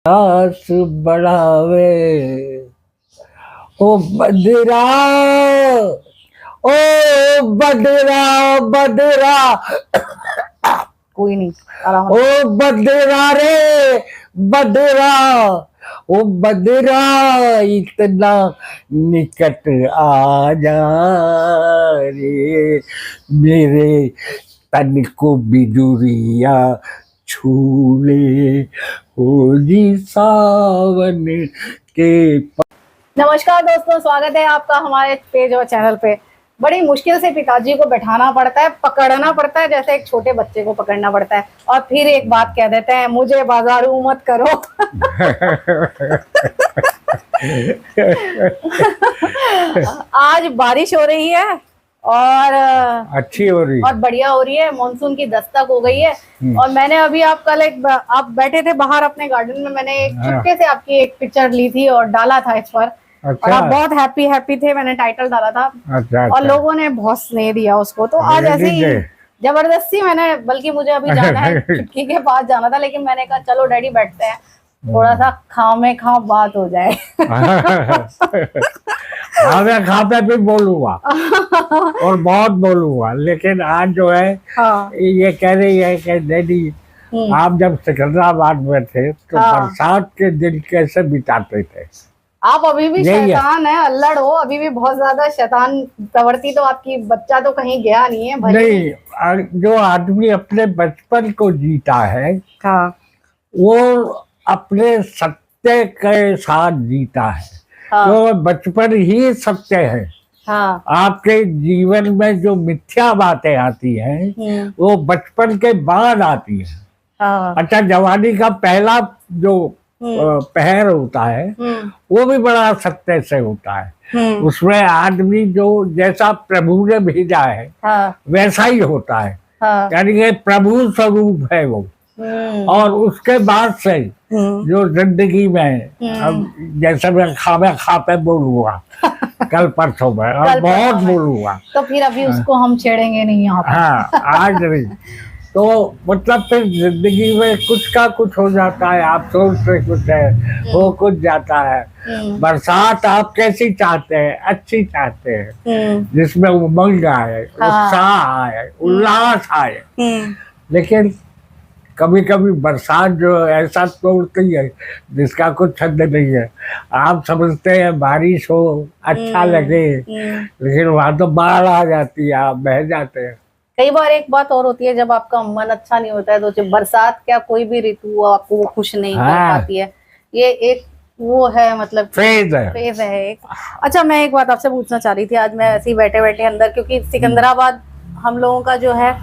आस बढ़ावे ओ बदरा, ओ बदरा बदरा, कोई नहीं, आराम ओ बदरा रे बदरा, ओ बदरा इतना निकट आ जा रे, मेरे तन को बिजुरिया छू ले, होली सावन के। नमस्कार दोस्तों, स्वागत है आपका हमारे पेज और चैनल पे। बड़ी मुश्किल से पिताजी को बैठाना पड़ता है, पकड़ना पड़ता है, जैसे एक छोटे बच्चे को पकड़ना पड़ता है, और फिर एक बात कह देते हैं, मुझे बाजारू मत करो। आज बारिश हो रही है और अच्छी हो रही है और बढ़िया हो रही है, मानसून की दस्तक हो गई है। और मैंने अभी आप कल आप बैठे थे बाहर अपने गार्डन में, मैंने एक चुपके से आपकी एक पिक्चर ली थी और डाला था इस पर। और आप बहुत हैप्पी थे, मैंने टाइटल डाला था। और लोगों ने बहुत स्नेह दिया उसको, तो आज ऐसे ही जबरदस्ती मैंने, बल्कि मुझे अभी जाना है चुटकी के पास जाना था, लेकिन मैंने कहा चलो डैडी बैठते हैं, थोड़ा सा खाओ में खाओ बात हो जाए। मैं खा पे भी बोलूंगा और बहुत बोलूंगा, लेकिन आज जो है ये कह रही है कि डैडी आप जब सिकंदराबाद में थे तो बरसात के दिन कैसे बिताते थे। आप अभी भी शैतान है, अल्लड़ हो, अभी भी बहुत ज्यादा शैतान प्रवृत्ति तो आपकी, बच्चा तो कहीं गया नहीं है। नहीं, जो आदमी अपने बचपन को जीता है वो अपने सत्य के साथ जीता है। तो बचपन ही सत्य है। आपके जीवन में जो मिथ्या बातें आती हैं वो बचपन के बाद आती है। अच्छा, जवानी का पहला जो पहर होता है वो भी बड़ा सत्य से होता है। उसमें आदमी जो जैसा प्रभु ने भेजा है वैसा ही होता है, यानी कि प्रभु स्वरूप है वो। और उसके बाद से जो जिंदगी में अब जैसे मैं खा पे बोलूंगा कल परसों में और बहुत बोलूंगा, तो फिर अभी उसको हम छेड़ेंगे नहीं यहाँ पे। हाँ, आज नहीं तो मतलब फिर जिंदगी में कुछ का कुछ हो जाता है। आप सोचते कुछ है, हो कुछ जाता है। बरसात आप कैसी चाहते हैं? अच्छी चाहते हैं, जिसमें उमंग आए, उत्साह आए, उल्लास आए। लेकिन कभी कभी बरसात जो ऐसा तोड़ती है जिसका कुछ हद नहीं है। आप समझते हैं बारिश हो अच्छा लगे, लेकिन वहां तो बाढ़ आ जाती है, आप बह जाते हैं। कई बार एक बात और होती है, जब आपका मन अच्छा नहीं होता है तो बरसात क्या कोई भी ऋतु आपको वो खुश नहीं कर पाती है। ये एक वो है, मतलब फेज है एक। अच्छा, मैं एक बात आपसे पूछना चाह रही थी, आज मैं ऐसे ही बैठे बैठे अंदर, क्योंकि सिकंदराबाद हम लोगों का जो है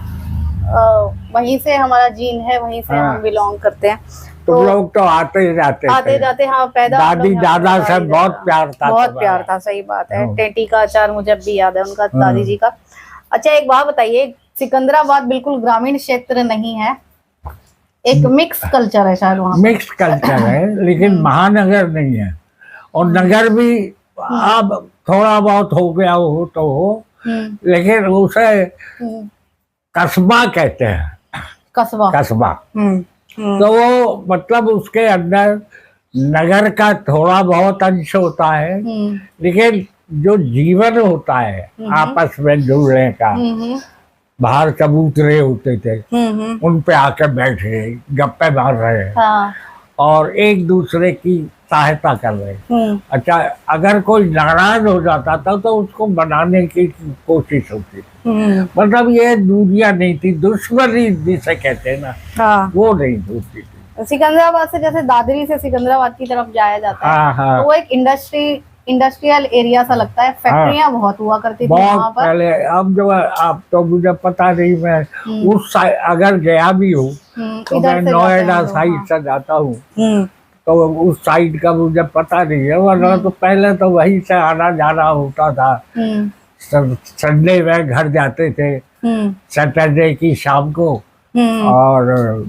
वहीं से हमारा जीन है, वहीं से हम बिलोंग करते हैं। तो लोग तो आते ही जाते हाँ, पैदा दादी दादा से बहुत प्यार था, बहुत प्यार था। सही बात है। टेटी का अचार मुझे अब भी याद है उनका, दादी जी का। अच्छा, एक बात बताइए, सिकंदराबाद बिल्कुल ग्रामीण क्षेत्र नहीं है, एक मिक्स कल्चर है शायद वहाँ। मिक्स कल्चर है, लेकिन महानगर नहीं है। और नगर भी अब थोड़ा बहुत हो गया हो तो हो, लेकिन उसे कस्बा कहते हैं। कस्बा तो वो मतलब उसके अंदर नगर का थोड़ा बहुत अंश होता है, लेकिन जो जीवन होता है आपस में जुड़ने का, बाहर कबूतरे होते थे, उन पे आके बैठे गप्पे मार रहे हैं और एक दूसरे की सहायता कर रहे। अच्छा, अगर कोई नाराज हो जाता था तो उसको मनाने की कोशिश होती थी। मतलब ये दूरियां नहीं थी, दुश्मनी जिसे कहते हैं ना, वो नहीं होती थी। सिकंदराबाद से, जैसे दादरी से सिकंदराबाद की तरफ जाया जाता है, तो वो एक इंडस्ट्रियल एरिया सा लगता है, फैक्ट्रियां बहुत हुआ करती थी वहाँ पर पहले। अब जो आप तो मुझे पता नहीं, मैं उस साइड अगर गया भी हूँ तो मैं नोएडा साइड से जाता हूँ, तो उस साइड का मुझे पता नहीं है। वरना तो पहले तो वहीं से आना जाना होता था। संडे में घर जाते थे, सैटरडे की शाम को और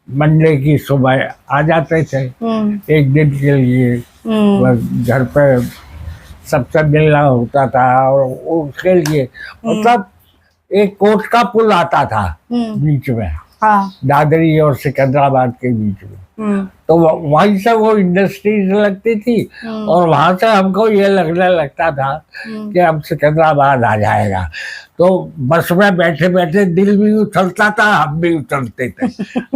मंडे की सुबह आ जाते थे एक दिन के लिए। घर पे सबसे मिलना होता था और उसके लिए मतलब एक कोट का पुल आता था बीच में, दादरी और सिकंदराबाद के बीच में। तो वहीं से वो इंडस्ट्रीज लगती थी और वहां से हमको ये लगने लगता था कि अब सिकंदराबाद आ जाएगा। तो बस में बैठे बैठे दिल भी उछलता था, हम भी उछलते थे।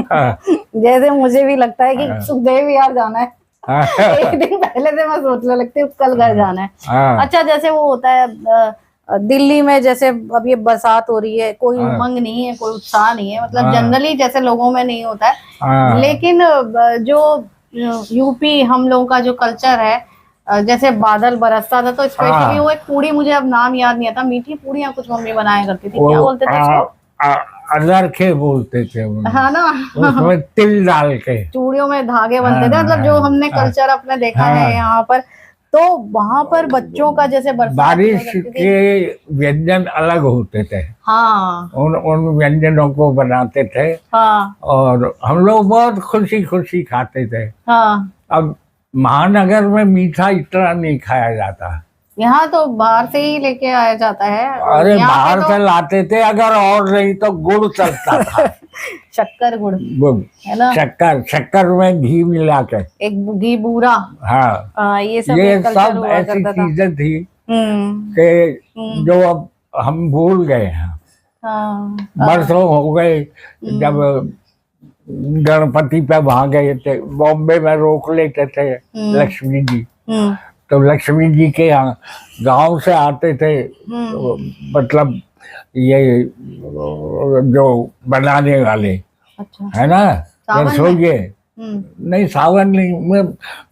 हाँ। जैसे मुझे भी लगता है कि सुखदेव यार जाना है। एक दिन पहले से मैं सोचने लगती हूँ कल घर जाना है। अच्छा, जैसे वो होता है दिल्ली में, जैसे अब ये बरसात हो रही है, कोई उमंग नहीं है, कोई उत्साह नहीं है, मतलब जनरली जैसे लोगों में नहीं होता है। लेकिन जो यूपी हम लोगों का जो कल्चर है, जैसे बादल बरसता था तो स्पेशली वो एक पूड़ी, मुझे अब नाम याद नहीं आता, मीठी पूड़ियाँ कुछ मम्मी बनाया करती थी, क्या बोलते थे उसको? अनरखे बोलते थे, हाँ ना, उसमें तिल डाल के चूड़ियों में धागे बनते थे, मतलब जो हमने कल्चर अपने देखा है यहाँ पर। तो वहां पर बच्चों का जैसे बारिश के व्यंजन अलग होते थे। हाँ, उन व्यंजनों को बनाते थे। हाँ, और हम लोग बहुत खुशी खुशी खाते थे। हाँ। अब महानगर में मीठा इतना नहीं खाया जाता। यहाँ तो बाहर से ही लेके आया जाता है। अरे बाहर से लाते थे, अगर और नहीं तो गुड़ चलता था। शक्कर गुड़ है ना, शक्कर में घी मिला के, एक घी बूरा। हाँ, ये सब ऐसी चीजें थी कि जो अब हम भूल गए हैं। बरसों हो गए जब गणपति पे वहां गए थे, बॉम्बे में रोक लेते थे लक्ष्मी जी। तो लक्ष्मी जी के यहाँ गांव से आते थे, मतलब ये जो बनाने वाले। अच्छा। है ना, रसोइये। नहीं, सावन नहीं,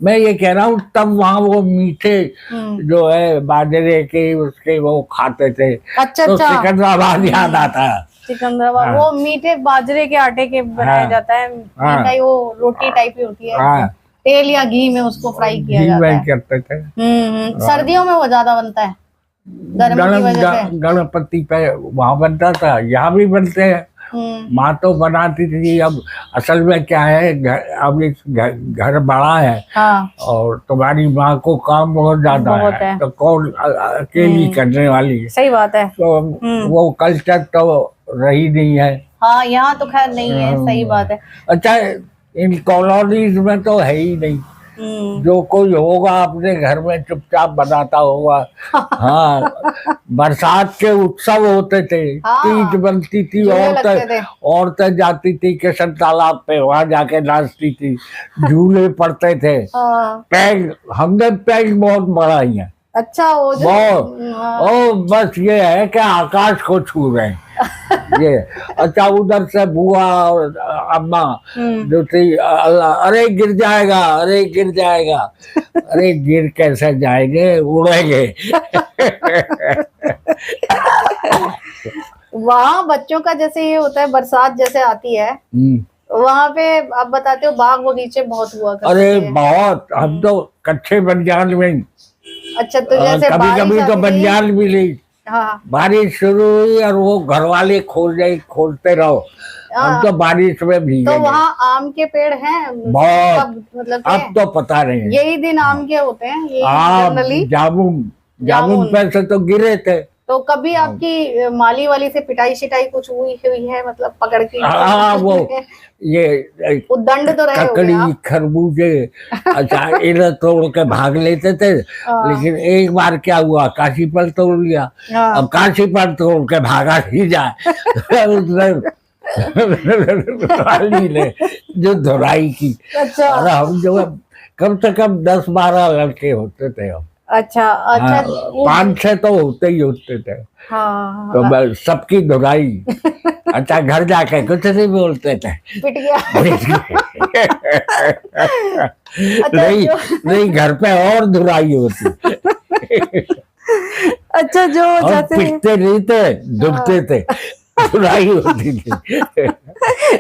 मैं ये कह रहा हूँ तब वहाँ वो मीठे जो है बाजरे के उसके वो खाते थे। अच्छा, तो सिकंदराबाद याद आता है। सिकंदराबाद वो मीठे बाजरे के आटे के बनाया जाता है, मीठा वो रोटी टाइप ही होती है, तेल या घी में उसको फ्राई किया जाता है। करते थे। सर्दियों में वो ज्यादा बनता है, गर्मी की वजह से। गणपति पे वहाँ बनता था, यहाँ भी बनते हैं। माँ तो बनाती थी। अब असल में क्या है, अब इस घर बड़ा है। हाँ। और तुम्हारी माँ को काम बहुत ज्यादा है, तो कौन अकेली करने वाली है। सही बात है। तो वो कल्चर तो रही नहीं है। हाँ, यहाँ तो खैर नहीं है। सही बात है। अच्छा, इन कॉलोनीज में तो है ही नहीं। जो कोई होगा अपने घर में चुपचाप बनाता होगा। हाँ, बरसात के उत्सव होते थे। हाँ, तीज बनती थी, औरतें जाती थी किशन तालाब पे, वहां जाके नाचती थी, झूले पड़ते थे। पैग, हमने पैग बहुत बढ़ाई है। अच्छा, ओ बस ये है कि आकाश को छू रहे हैं। ये अच्छा, उधर से बुआ और अम्मा जो थी, अरे गिर जाएगा, अरे गिर जाएगा। अरे गिर कैसे जाएंगे, उड़ेंगे। वहाँ बच्चों का जैसे ये होता है, बरसात जैसे आती है वहाँ पे आप बताते हो बाग बगीचे बहुत हुआ करते अरे बहुत, हम तो कच्चे बंजाल में। अच्छा, तो जैसे कभी कभी तो बंजाल मिली। हाँ। बारिश शुरू हुई और वो घर वाले खोलते रहो। अब तो बारिश में भी। तो वहाँ आम के पेड़ हैं बहुत, मतलब अब तो पता नहीं। यही दिन आम के होते हैं। जामुन पे से तो गिरे थे। तो कभी आपकी माली वाली से पिटाई शिटाई कुछ हुई है, मतलब पकड़ के? हाँ, वो ये दंड तो रहे, ककड़ी खरबूजे अच्छा इन्हें तोड़ के भाग लेते थे। लेकिन एक बार क्या हुआ, काशीफल तोड़ लिया। अब काशीफल तोड़ के भागा ही जाए। ने जो धुलाई की। अच्छा। और हम जो कम से कम 10-12 लड़के होते थे हम। अच्छा, 5-6 तो होते ही होते थे। हाँ, तो सबकी धुलाई। अच्छा, घर जाके कुछ नहीं बोलते थे, पिट गया। नहीं, घर पे और धुलाई होती। अच्छा, जो जैसे पिटते नहीं थे, दुखते थे, धुलाई होती थी।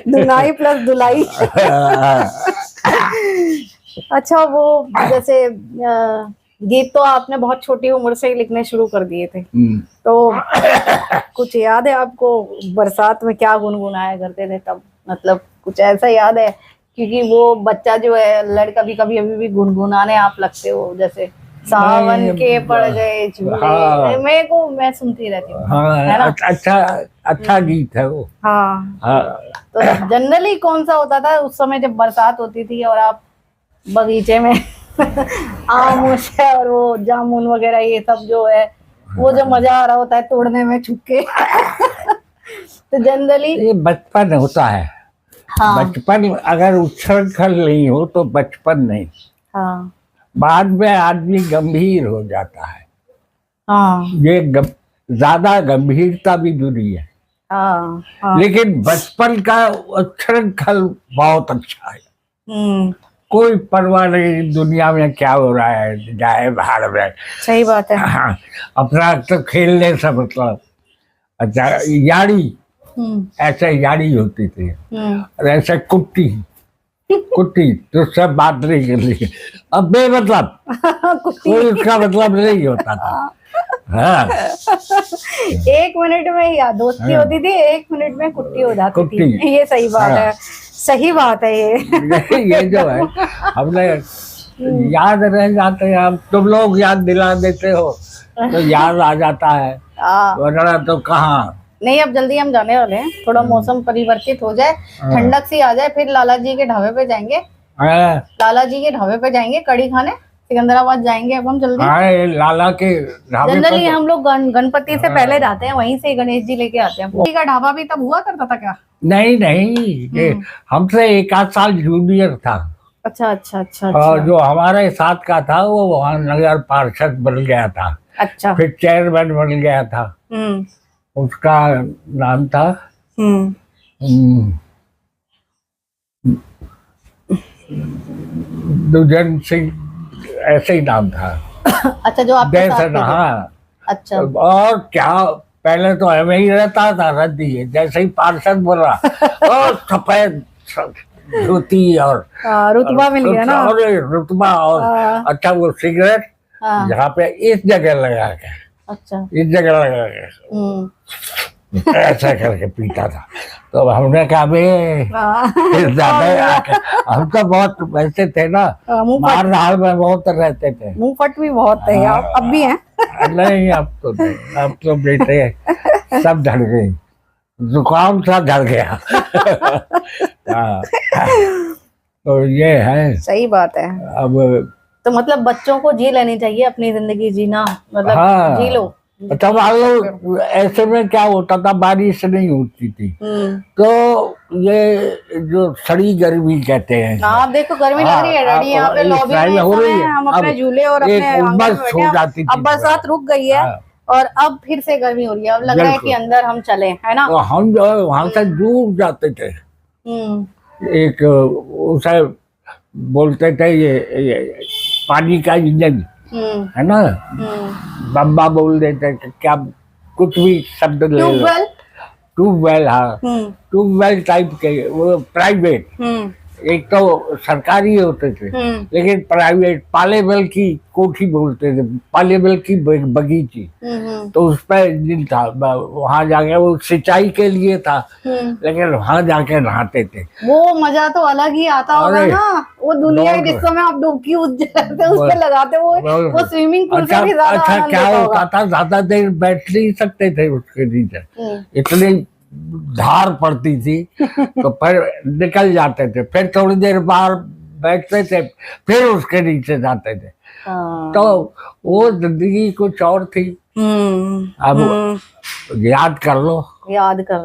धुलाई प्लस धुलाई। अच्छा, वो जैसे गीत तो आपने बहुत छोटी उम्र से ही लिखने शुरू कर दिए थे, तो कुछ याद है आपको बरसात में क्या गुनगुनाया करते थे तब? मतलब कुछ ऐसा याद है? क्योंकि वो बच्चा जो है लड़का भी कभी अभी भी गुनगुनाने आप लगते हो, जैसे सावन के पड़ गए झूले, हाँ। मैं सुनती रहती हूँ। हाँ, अच्छा गीत है वो। हाँ। हाँ। तो जनरली कौन सा होता था उस समय जब बरसात होती थी और आप बगीचे में आम और वो जामुन वगैरह ये सब जो है, वो जो मजा आ रहा होता है तोड़ने में छुप के तो जनरली ये बचपन होता है। हाँ। बचपन अगर उच्छृंखल नहीं हो तो बचपन नहीं। हाँ। बाद में आदमी गंभीर हो जाता है। हाँ। ये ज्यादा गंभीरता भी बुरी है। हाँ। हाँ। लेकिन बचपन का उच्छृंखल बहुत अच्छा है। हम्म। कोई परवाह नहीं दुनिया में क्या हो रहा है, जाए बाहर में। सही बात है। हाँ, अपना तो खेलने से मतलब। अच्छा, यारी, ऐसे यारी होती थी और ऐसे कुट्टी तो सब बात नहीं कर ली। अब बेमतलब कोई उसका मतलब नहीं होता था। हाँ। 1 मिनट में याद दोस्ती होती थी, 1 मिनट में कुट्टी हो जाती थी। ये सही बात है, सही बात है ये जो है हमने याद रह जाते हैं। अब तुम लोग याद दिला देते हो तो याद आ जाता है, वरना तो कहाँ। नहीं, अब जल्दी हम जाने वाले हैं, थोड़ा मौसम परिवर्तित हो जाए, ठंडक सी आ जाए, फिर लाला जी के ढाबे पे जाएंगे। लाला जी के ढाबे पे जाएंगे कड़ी खाने, सिकंदराबाद जाएंगे अब हम जल्दी। लाला के ढाबे जनरली हम लोग गणपति से पहले जाते हैं, वहीं से गणेश जी लेके आते हैं। का ढाबा भी तब हुआ करता था क्या? नहीं, हमसे 1 आध साल जूनियर था। अच्छा। और जो हमारे साथ का था वो वहाँ नगर पार्षद बन गया था। अच्छा। फिर चेयरमैन बन गया था। उसका नाम था दुजन सिंह, ऐसे ही नाम था। अच्छा, जो आपके साथ थे। हाँ। अच्छा। और क्या, पहले तो हमें ही रहता था रद्दी, जैसे ही पार्षद बोला और सफेद धोती और रुतबा मिल गया ना। और रुतबा और अच्छा वो सिगरेट यहाँ पे इस जगह लगा के, अच्छा, इस जगह लगा के ऐसा करके पीता था। तो हमने कहा ज्यादा, हम तो बहुत वैसे थे ना, मार धाड़ में बहुत रहते थे, मुंह फट भी बहुत थे। अब भी हैं? नहीं, अब तो बेटे सब झड़ गए, जुकाम सा झड़ गया। तो ये है। सही बात है। अब तो मतलब बच्चों को जी लेनी चाहिए अपनी जिंदगी जीना, मतलब हाँ। जी लो। तब लोग ऐसे में क्या होता था, बारिश नहीं होती थी तो ये जो सड़ी गर्मी कहते हैं। आप देखो गर्मी लग रही है डैडी, यहाँ पे लॉबी में हो रही है, हम अपने झूले और अपने आंगन में बैठे हैं। अब बरसात रुक गई है और अब फिर से गर्मी हो रही है। अब लग रहा है कि अंदर हम चले, है ना। तो हम जो है वहां से दूर जाते थे। एक उसे बोलते थे ये पानी का इंजन है ना, बम्बा बोल देते थे, क्या कुछ भी शब्द ले लो। ट्यूबवेल, हाँ, ट्यूबवेल टाइप के, वो प्राइवेट। एक तो सरकारी होते थे लेकिन प्राइवेट, पालेबल की कोठी बोलते थे, पालेबल की बगीची। तो उस पर इंजन था, वहां जाके वो सिंचाई के लिए था, लेकिन वहां जाके नहाते थे। वो मजा तो अलग ही आता होगा ना, वो दुनिया जिसको में आप डुबकी उस पे लगाते वो स्विमिंग पूल से भी ज्यादा। अच्छा, क्या होता था, ज्यादा देर बैठ नहीं सकते थे उसके नीचे, इतनी धार पड़ती थी तो फिर निकल जाते थे, फिर थोड़ी देर बाहर बैठते थे, फिर उसके नीचे जाते थे। तो वो जिंदगी कुछ और थी। अब याद कर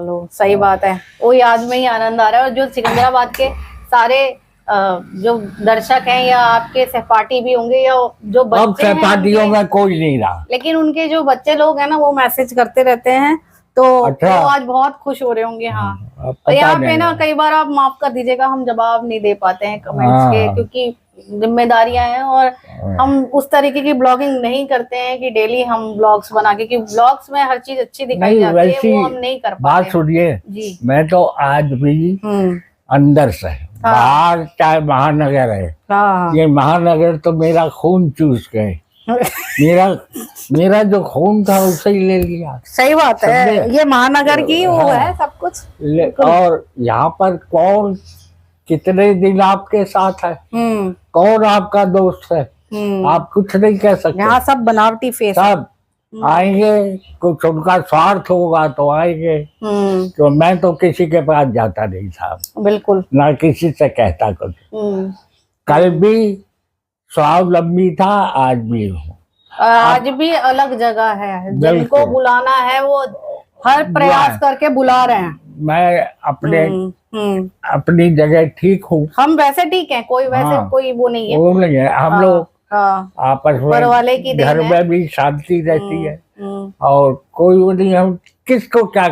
लो, सही बात है। वो याद में ही आनंद आ रहा है। और जो सिकंदराबाद के सारे जो दर्शक हैं या आपके सहपाठी भी होंगे या जो बच्चे हैं, सहपाठियों में कोई नहीं रहा, लेकिन उनके जो बच्चे लोग हैं ना वो मैसेज करते रहते हैं, तो अच्छा। वो आज बहुत खुश हो रहे होंगे। हाँ, तो यहाँ पे ना कई बार आप माफ कर दीजिएगा, हम जवाब नहीं दे पाते हैं कमेंट्स के, क्योंकि जिम्मेदारियां हैं और हम उस तरीके की ब्लॉगिंग नहीं करते हैं कि डेली हम ब्लॉग्स बना के, क्योंकि ब्लॉग्स में हर चीज अच्छी दिखाई जाती है, वो हम नहीं कर पाते। बात सुनिए जी, मैं तो आज भी अंदर से बाहर, चाहे महानगर है, ये महानगर तो मेरा खून चूस गए। मेरा जो खून था उसे ही ले लिया। सही बात है, ये महानगर की वो है सब कुछ। और यहाँ पर कौन कितने दिन आपके साथ है, कौन आपका दोस्त है, आप कुछ नहीं कह सकते। यहाँ सब बनावटी फेस है। सब आएंगे, कुछ उनका स्वार्थ होगा तो आएंगे। तो मैं तो किसी के पास जाता नहीं साहब, बिल्कुल, ना किसी से कहता कुछ। कल भी स्वावलंबी था, आज भी हूँ। आज भी अलग जगह है, जिनको बुलाना है वो हर प्रयास करके बुला रहे हैं। मैं अपने अपनी जगह ठीक हूँ। हम वैसे ठीक हैं, कोई वैसे कोई वो नहीं है, वो नहीं है। हम लोग आपस वाले की में घर में भी शांति रहती है और कोई वो नहीं। हम किसको क्या,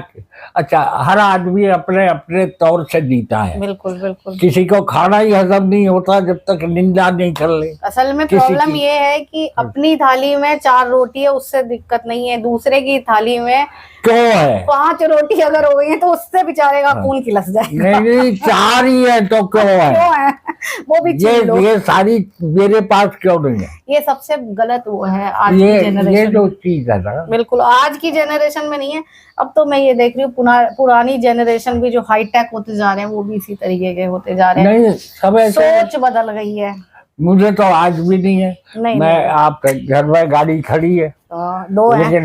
अच्छा हर आदमी अपने अपने तौर से जीता है। बिल्कुल बिल्कुल। किसी को खाना ही हजम नहीं होता जब तक निंदा नहीं कर ले। असल में प्रॉब्लम ये है कि अपनी थाली में 4 रोटी है, उससे दिक्कत नहीं है, दूसरे की थाली में क्यों है 5 रोटी अगर हो गई है तो उससे बेचारे का खून खिलस जाएगा। नहीं 4 ही है तो क्यों है वो भी ये सारी मेरे पास क्यों नहीं है? ये सबसे गलत वो है आज की ये जनरेशन। जो चीज है ना, बिल्कुल आज की जनरेशन में नहीं है। अब तो मैं ये देख रही हूँ पुरानी जनरेशन भी जो हाईटेक होते जा रहे हैं वो भी इसी तरीके के होते जा रहे हैं। नहीं सब सोच बदल गई है। मुझे तो आज भी नहीं है। नहीं, मैं आप घर में गाड़ी खड़ी है, 2 है, लेकिन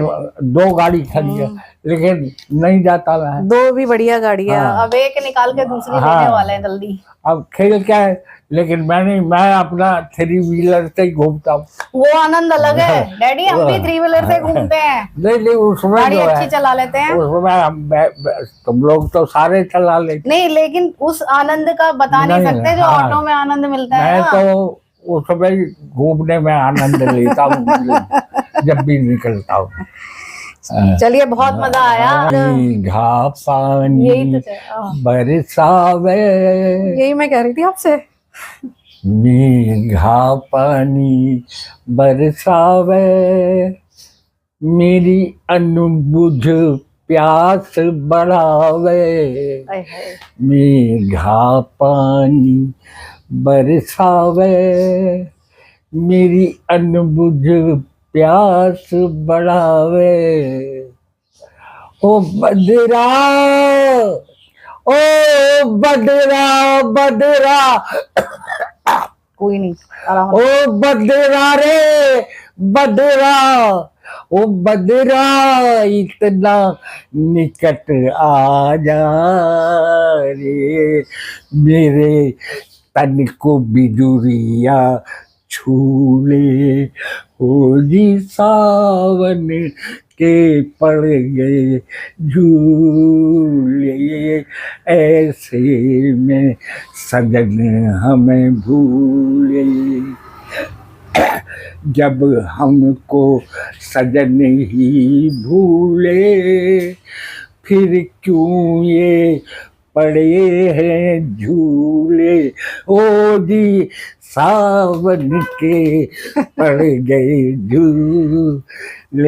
2 गाड़ी खड़ी है, लेकिन नहीं जाता मैं। 2 भी बढ़िया गाड़ी है। अब एक निकाल के दूसरी लेने वाले हैं जल्दी। अब खेल क्या है, लेकिन मैं अपना 3 व्हीलर से ही घूमता हूँ। वो आनंद अलग है डैडी, हम भी 3 व्हीलर से घूमते हैं। नहीं उसमें गाड़ी अच्छी चला लेते हैं, उसमें तुम लोग तो सारे चला लेते। नहीं लेकिन उस आनंद का बता नहीं सकते जो ऑटो में आनंद मिलता है। मैं तो उसमें घूमने में आनंद लेता हूँ जब भी निकलता हूँ। चलिए बहुत मजा आया। घा पानी यही तो बरसावे, यही मैं कह रही थी आपसे। मेघा पानी बरसावे, मेरी अनबुझ प्यास बढ़ावे। मेघा पानी बरसावे, मेरी अनबुझ प्यास बढ़ावे। ओ बदरा, ओ बदरा बदरा, कोई नहीं, ओ बदरा रे बदरा, ओ बदरा इतना निकट आ जा रे, मेरे तन को बिजुरिया छू ले। हो जी सावन के पड़ गए झूले, ऐसे में सजन हमें भूले। जब हमको सजन ही भूले, फिर क्यों ये पड़े हैं झूले। ओ जी सावन के पड़ गए झूले।